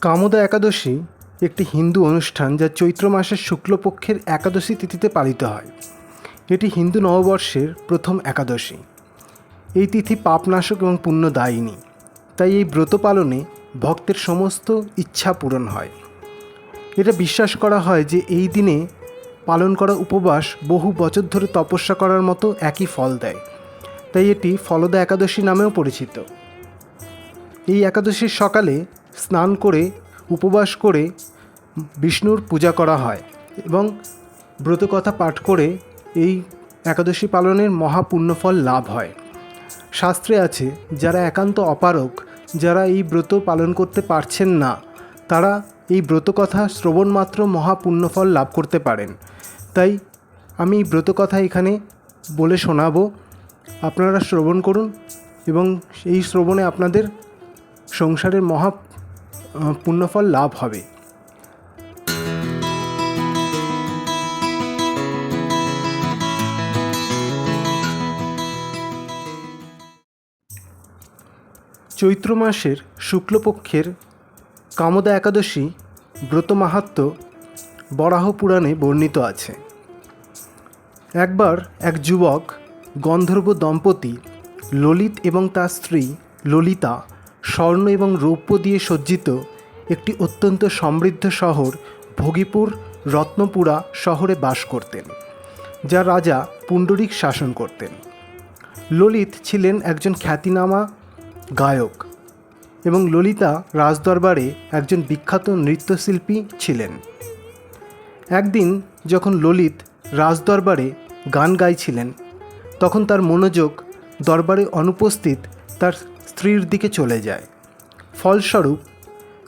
কামোদা একাদশী একটি হিন্দু অনুষ্ঠান যা চৈত্র মাসের শুক্লপক্ষের একাদশী তিথিতে পালিত হয়। এটি হিন্দু নববর্ষের প্রথম একাদশী। এই তিথি পাপনাশক এবং পুণ্যদায়িনী, তাই এই ব্রত পালনে ভক্তের সমস্ত ইচ্ছা পূরণ হয়। এটা বিশ্বাস করা হয় যে এই দিনে পালন করা উপবাস বহু বছর ধরে তপস্যা করার মতো একই ফল দেয়, তাই এটি ফলদা একাদশী নামেও পরিচিত। এই একাদশীর সকালে স্নান করে উপবাস করে বিষ্ণুর পূজা করা হয় এবং ব্রতকথা পাঠ করে এই একাদশী পালনের মহাপুণ্যফল লাভ হয়। শাস্ত্রে আছে, যারা একান্ত অপারগ, যারা এই ব্রত পালন করতে পারছেন না, তারা এই ব্রতকথা শ্রবণ মাত্র মহাপুণ্যফল লাভ করতে পারেন। তাই আমি এই ব্রতকথা এখানে বলে শোনাবো, আপনারা শ্রবণ করুন এবং এই শ্রবণে আপনাদের সংসারের মহা পুণ্যফল লাভ হবে। চৈত্র মাসের শুক্লপক্ষের কামোদা একাদশী ব্রত মাহাত্ম্য বরাহ পুরাণে বর্ণিত আছে। একবার এক যুবক গন্ধর্ব দম্পতি ললিত এবং তার স্ত্রী ললিতা স্বর্ণ এবং রৌপ্য দিয়ে সজ্জিত একটি অত্যন্ত সমৃদ্ধ শহর ভোগীপুর রত্নপুরা শহরে বাস করতেন, যা রাজা পুণ্ডরিক শাসন করতেন। ললিত ছিলেন একজন খ্যাতিনামা গায়ক এবং ললিতা রাজদরবারে একজন বিখ্যাত নৃত্যশিল্পী ছিলেন। একদিন যখন ললিত রাজদরবারে গান গাইছিলেন, তখন তার মনোযোগ দরবারে অনুপস্থিত তার স্ত্রীর দিকে চলে যায়। ফলস্বরূপ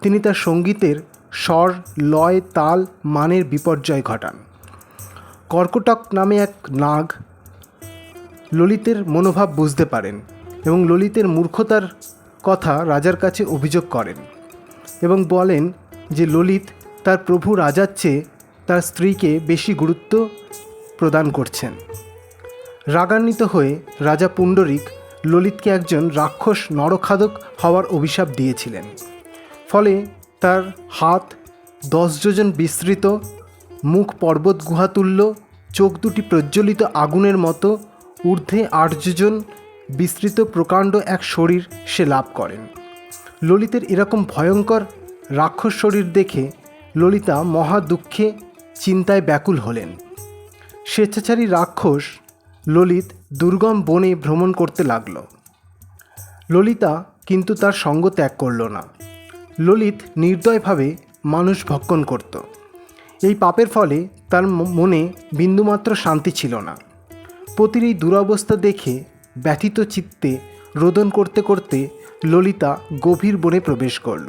তিনি তার সঙ্গীতের স্বর, লয়, তাল, মানের বিপর্যয় ঘটান। কর্কটক নামে এক নাগ ললিতের মনোভাব বুঝতে পারেন এবং ললিতের মূর্খতার কথা রাজার কাছে অভিযোগ করেন এবং বলেন যে ললিত তার প্রভু রাজার চেয়ে তার স্ত্রীকে বেশি গুরুত্ব প্রদান করছেন। রাগান্বিত হয়ে রাজা পুণ্ডরিক ললিতকে একজন রাক্ষস নরখাদক হওয়ার অভিশাপ দিয়েছিলেন। ফলে তার হাত 10 যোজন বিস্তৃত, মুখ পর্বত গুহাতুল্য, চোখ দুটি প্রজ্বলিত আগুনের মতো, ঊর্ধ্বে 8 যোজন বিস্তৃত প্রকাণ্ড এক শরীর সে লাভ করেন। ললিতের এরকম ভয়ঙ্কর রাক্ষস শরীর দেখে ললিতা মহা দুঃখে চিন্তায় ব্যাকুল হলেন। স্বেচ্ছাচারী রাক্ষস ললিত দুর্গম বনে ভ্রমণ করতে লাগল। ললিতা কিন্তু তার সঙ্গ ত্যাগ করল না। ললিত নির্দয়ভাবে মানুষ ভক্ষণ করত। এই পাপের ফলে তার মনে বিন্দুমাত্র শান্তি ছিল না। পতির এই দুরবস্থা দেখে ব্যথিত চিত্তে রোদন করতে করতে ললিতা গভীর বনে প্রবেশ করল।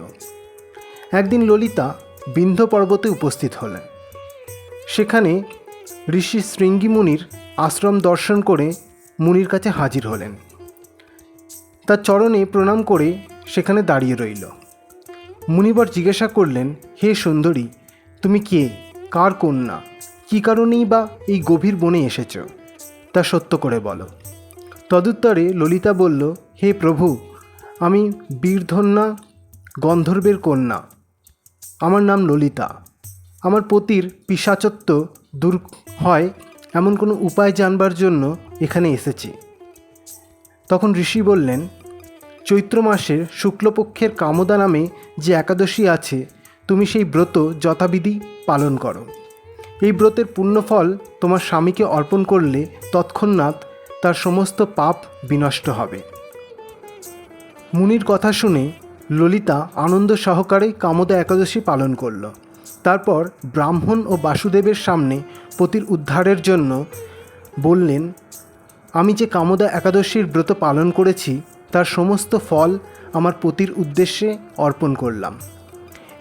একদিন ললিতা বিন্ধ্য পর্বতে উপস্থিত হলেন। সেখানে ঋষি শৃঙ্গী মুনির আশ্রম দর্শন করে মুনির কাছে হাজির হলেন। তার চরণে প্রণাম করে সেখানে দাঁড়িয়ে রইল। মুনিবর জিজ্ঞাসা করলেন, হে সুন্দরী, তুমি কে, কার কন্যা, কী কারণেই বা এই গভীর বনে এসেছ, তা সত্য করে বলো। তদুত্তরে ললিতা বলল, হে প্রভু, আমি বীরধন্যা গন্ধর্বের কন্যা। আমার নাম ললিতা। আমার পতির পিশাচত্ব দূর হয় এমন কোনো উপায় জানবার জন্য এখানে এসেছি। তখন ঋষি বললেন, চৈত্র মাসের শুক্লপক্ষের কামোদা নামে যে একাদশী আছে, তুমি সেই ব্রত যথাবিধি পালন করো। এই ব্রতের পুণ্যফল তোমার স্বামীকে অর্পণ করলে তৎক্ষণাৎ তার সমস্ত পাপ বিনষ্ট হবে। মুনির কথা শুনে ললিতা আনন্দ সহকারে কামোদা একাদশী পালন করল। তারপর ব্রাহ্মণ ও বাসুদেবের সামনে পতির উদ্ধারের জন্য বললেন, আমি যে কামোদা একাদশীর ব্রত পালন করেছি তার সমস্ত ফল আমার পতির উদ্দেশ্যে অর্পণ করলাম।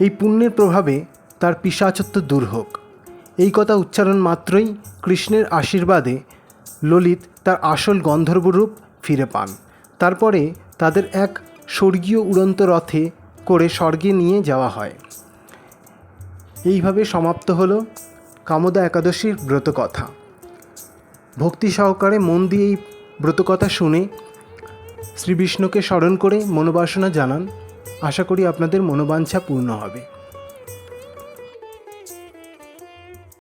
এই পুণ্যের প্রভাবে তার পিশাচত্ব দূর হোক। এই কথা উচ্চারণ মাত্রই কৃষ্ণের আশীর্বাদে ললিত তার আসল গন্ধর্বরূপ ফিরে পান। তারপরে তাদের এক স্বর্গীয় উড়ন্ত রথে করে স্বর্গে নিয়ে যাওয়া হয়। এইভাবে সমাপ্ত হলো কামোদা একাদশীর ব্রতকথা। ভক্তি সহকারে মন দিয়ে এই ব্রতকথা শুনে শ্রী বিষ্ণুকে স্মরণ করে মনোবাসনা জানান আশা করি আপনাদের মনোবাঞ্ছা পূর্ণ হবে।